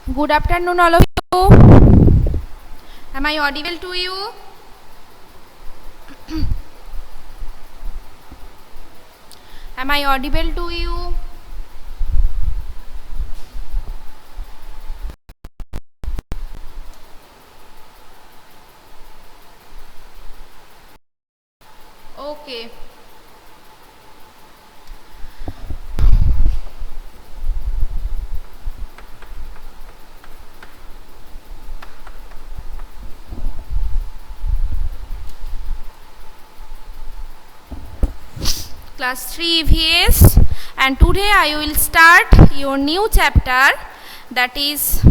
Good afternoon, all of you. Am I audible to you? Am I audible to you? Okay. Class 3 EVS, and today I will start your new chapter, that is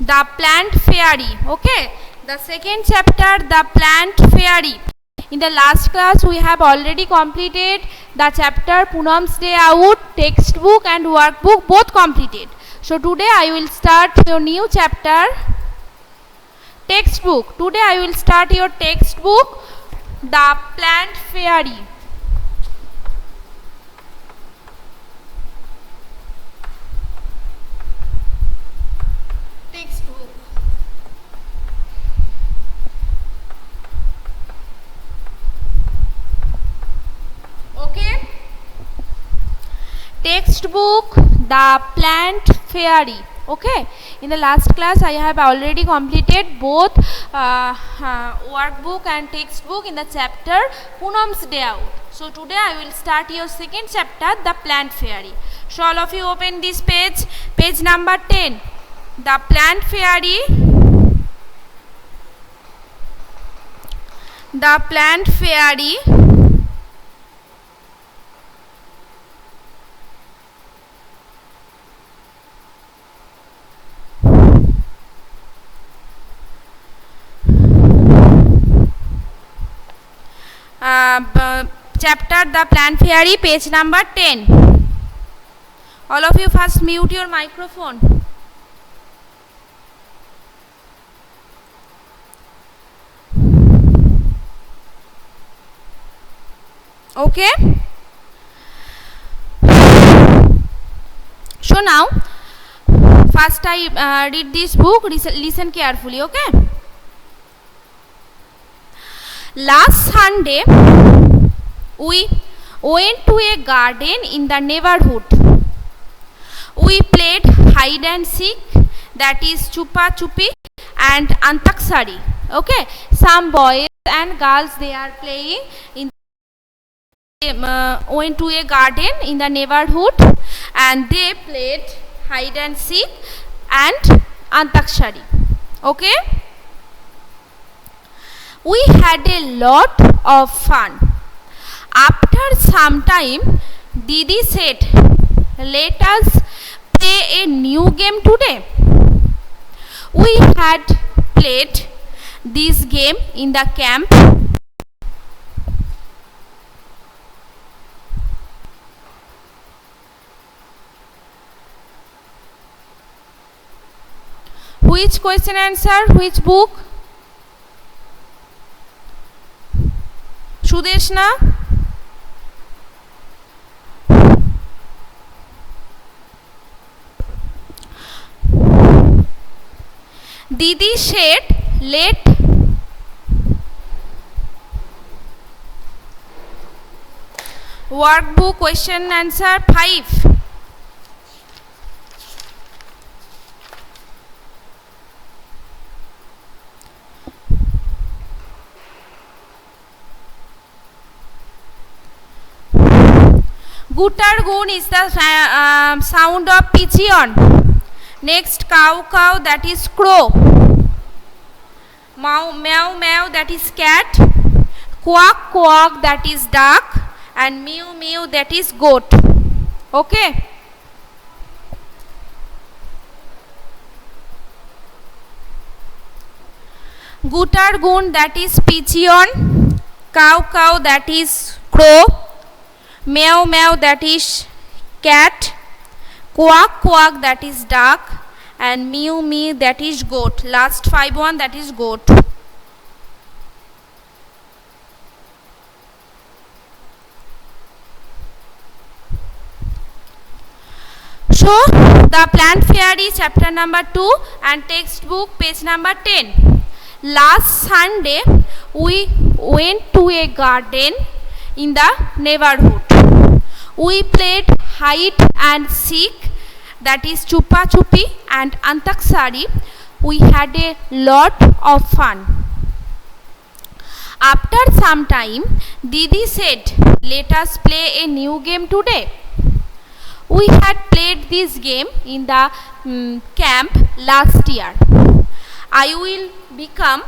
the plant fairy. Okay, the second chapter, the plant fairy. In the last class we have already completed the chapter Poonam's Day Out, textbook and workbook both completed. So today I will start your new chapter, textbook. Today I will start your textbook, the plant fairy. Textbook. Okay. Textbook, the plant fairy. Okay, in the last class I have already completed both workbook and textbook in the chapter Poonam's Day Out. So today I will start your second chapter, the plant fairy. So all of you open this page, page number 10, the plant fairy. The plant fairy. Chapter the plant fairy, page number 10. All of you first mute your microphone. Okay. So now first I read this book, listen carefully. Okay. Last Sunday we went to a garden in the neighborhood. We played hide and seek, that is chupa chupi, and antakshari. Okay, some boys and girls, they are playing in went to a garden in the neighborhood and they played hide and seek and antakshari. Okay, we had a lot of fun. After some time, Didi said, "Let us play a new game today." We had played this game in the camp. Which question answer? Which book? Sudeshna? Didi said, let workbook question answer 5. Gutar gun is the sound of pigeon. Next, cow cow, that is crow. Meow meow meow, that is cat. Quack quack, that is duck. And mew mew, that is goat. Okay. Gutar gun, that is pigeon. Cow cow, that is crow. Meow meow, that is cat. Quack quack, that is duck. And mew mew, that is goat. Last 5 that is goat. So the plant fairy chapter number 2 and textbook page number 10. Last Sunday we went to a garden in the neighborhood. We played hide and seek, that is chupa chupi and antaksari. We had a lot of fun. After some time, Didi said, "Let us play a new game today." We had played this game in the camp last year. I will become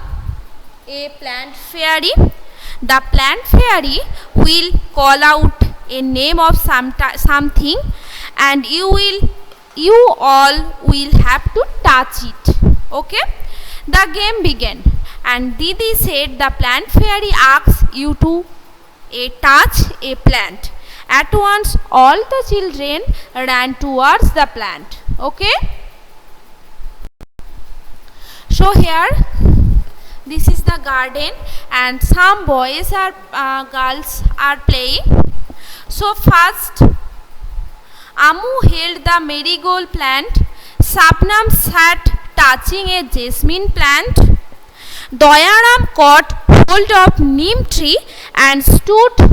a plant fairy. The plant fairy will call out a name of something, and you all will have to touch it. Okay? The game began, and Didi said the plant fairy asks you to touch a plant. At once all the children ran towards the plant. Okay? So here this is the garden, and some boys or girls are playing. So first Amu held the marigold plant. Sapnam sat touching a jasmine plant. Dayaram caught hold of neem tree and stood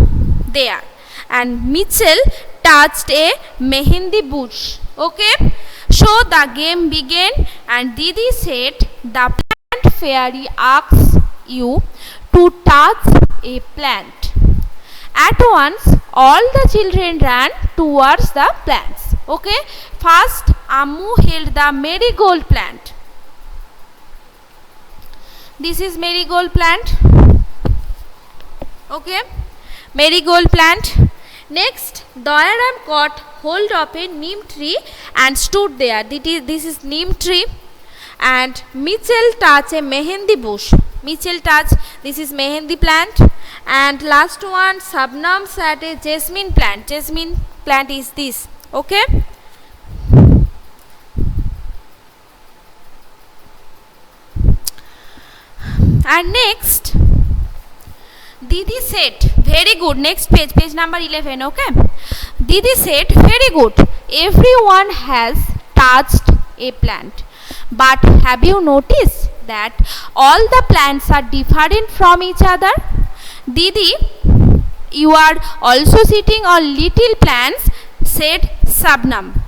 there. And Mitchell touched a mehendi bush. Okay? So the game began, and Didi said the plant fairy asks you to touch a plant. At once all the children ran towards the plants. Okay? First Amu held the marigold plant. This is marigold plant. Okay? Marigold plant. Next, Dayaram caught hold of a neem tree and stood there. This is neem tree. And Mitchell touched a mehendi bush. Mitchell touched, this is mehendi plant. And last one, Sabnam sat a jasmine plant. Jasmine plant is this. Okay? And next, Didi said, very good. Next page, page number 11. Okay? Didi said, very good. Everyone has touched a plant. But have you noticed that all the plants are different from each other? Didi, you are also sitting on little plants, said Sabnam.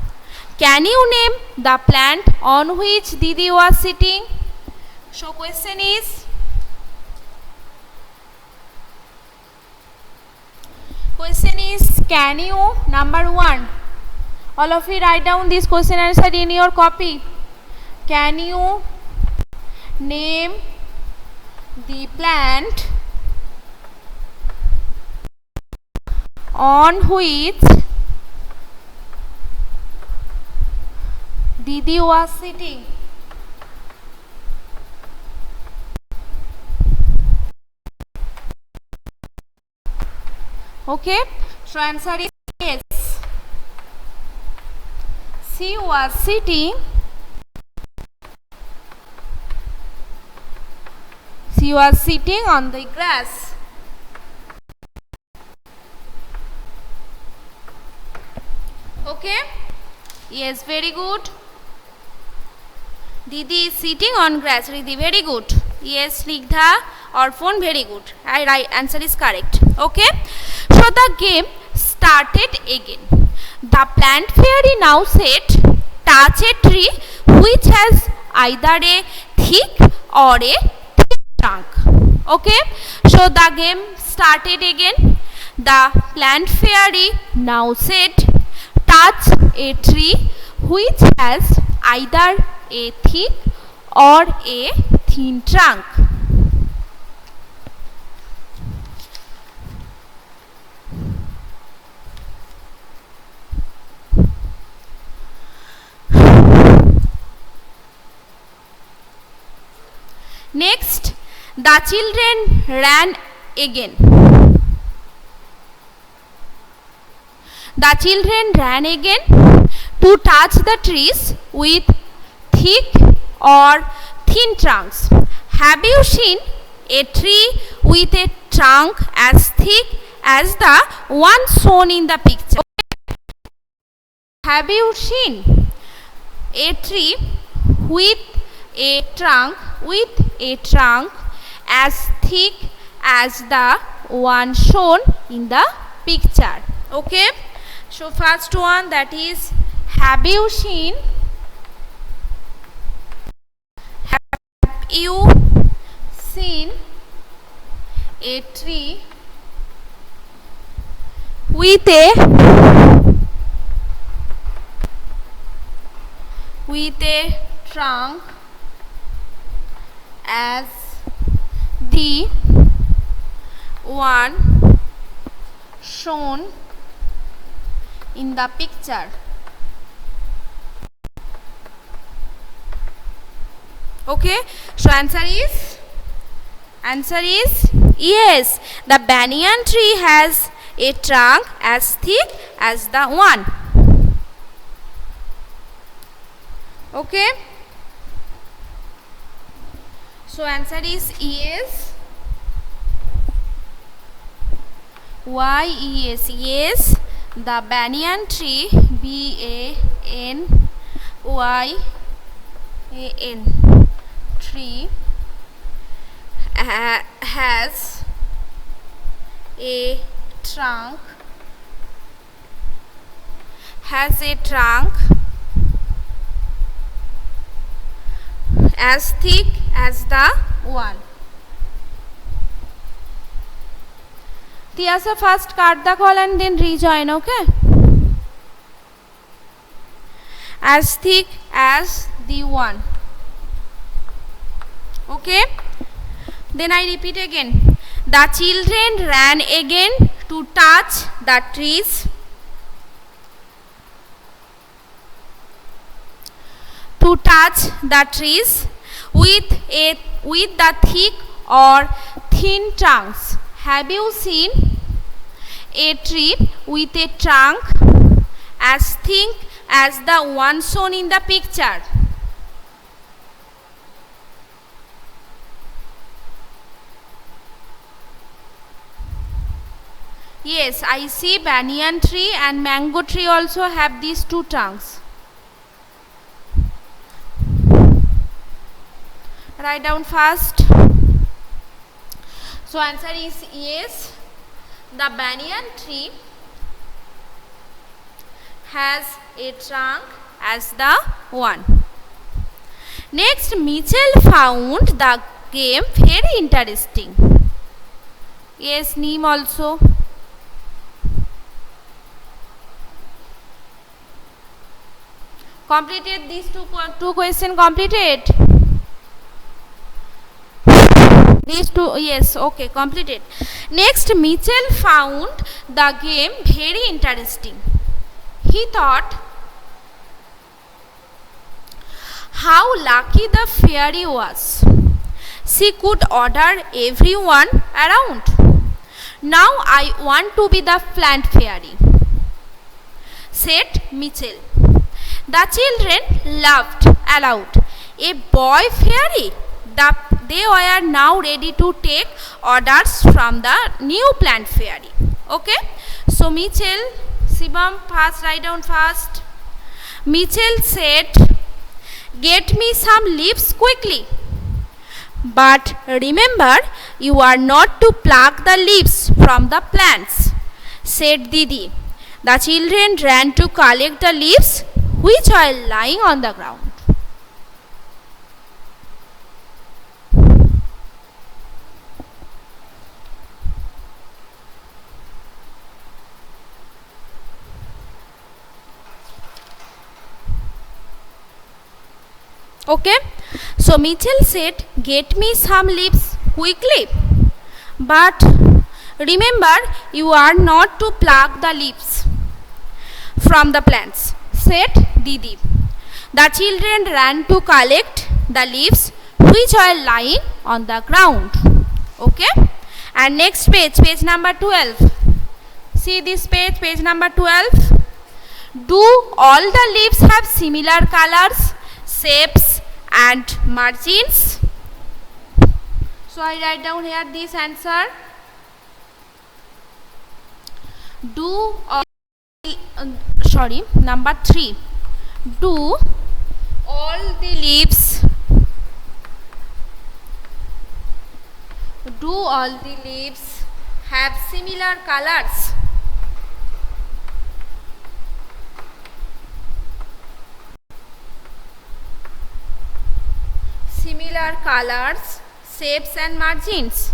Can you name the plant on which Didi was sitting? So question is, can you, number 1, all of you write down this question answer in your copy. Can you name the plant on which Didi was sitting? Okay, so answer is yes. She was sitting. She was sitting on the grass. Okay? Yes, very good. Didi is sitting on grass. Didi, very good. Yes, Snigdha or phone, very good. Right answer is correct. Okay? So the game started again. The plant fairy now said, touch a tree which has either a thick or a thin trunk. Okay? So the game started again. The plant fairy now said, touch a tree which has either a thick or a thin trunk. Next, the children ran again. The children ran again to touch the trees with thick or thin trunks. Have you seen a tree with a trunk as thick as the one shown in the picture? Have you seen a tree with a trunk as thick as the one shown in the picture? Okay, so first one, that is, have you seen a tree with a trunk as the one shown in the picture? Okay, so answer is yes, the banyan tree has a trunk as thick as the one. Okay, so answer is yes. Why yes? Yes, the banyan tree, BANYAN tree has a trunk as thick as the one. Tiasa, first cut the call and then rejoin. Okay, as thick as the one. Okay, then I repeat again. The children ran again to touch the trees. With the thick or thin trunks. Have you seen a tree with a trunk as thick as the one shown in the picture? Yes, I see banyan tree and mango tree also have these two trunks. Write down fast. So answer is yes, the banyan tree has a trunk as the one. Next, Mitchell found the game very interesting. Yes, Neem also. Completed these two questions. Completed these two. Yes, okay, completed. Next, Mitchell found the game very interesting. He thought how lucky the fairy was. She could order everyone around. Now I want to be the plant fairy, said Mitchell. The children laughed aloud. A boy fairy? They were now ready to take orders from the new plant fairy. Okay, so Mitchell, Shivam, fast, write down fast. Mitchell said, get me some leaves quickly. But remember, you are not to pluck the leaves from the plants, said Didi. The children ran to collect the leaves which were lying on the ground. Okay, so Mitchell said, get me some leaves quickly. But remember, you are not to pluck the leaves from the plants, said Didi. The children ran to collect the leaves which were lying on the ground. Okay, and next page, page number 12. See this page, page number 12. Do all the leaves have similar colors, shapes and margins? So I write down here this answer. Do all Number 3. Do all the leaves have similar colors? Similar colors, shapes and margins.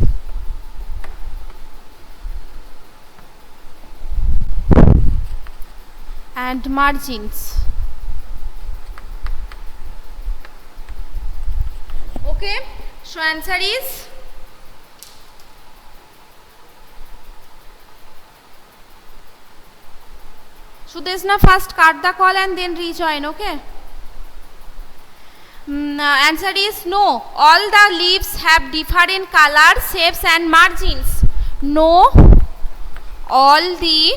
And margins. Okay, so answer is Sudeshna, first cut the call and then rejoin. Okay. Answer is no. All the leaves have different colors, shapes and margins. No, all the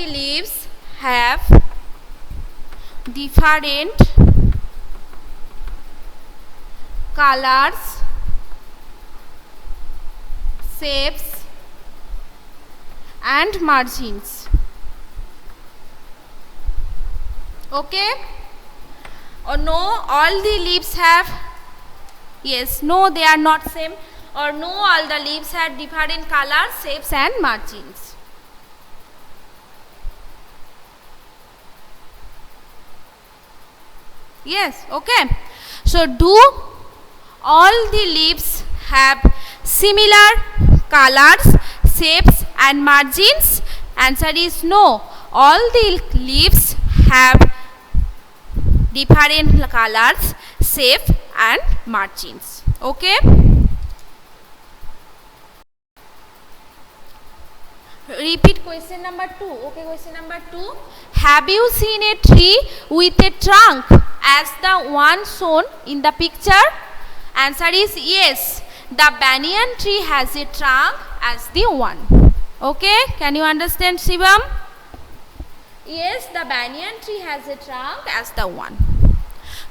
leaves have different colors, shapes and margins. Okay, or no, all the leaves have, yes, no, they are not same, or no, all the leaves have different colors, shapes and margins. Yes, okay. So do all the leaves have similar colors, shapes and margins? Answer is no. All the leaves have different colors, shape and margins. Okay. Repeat question number 2. Okay, question number 2. Have you seen a tree with a trunk as the one shown in the picture? Answer is yes. The banyan tree has a trunk as the one. Okay, can you understand, Shivam? Yes, the banyan tree has a trunk as the one.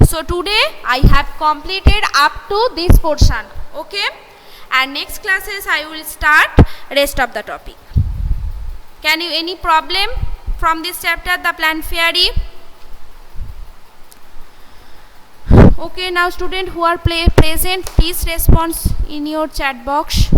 So today I have completed up to this portion. Okay, and next classes I will start rest of the topic. Can you any problem from this chapter, the plant theory? Okay, now student who are present, please respond in your chat box.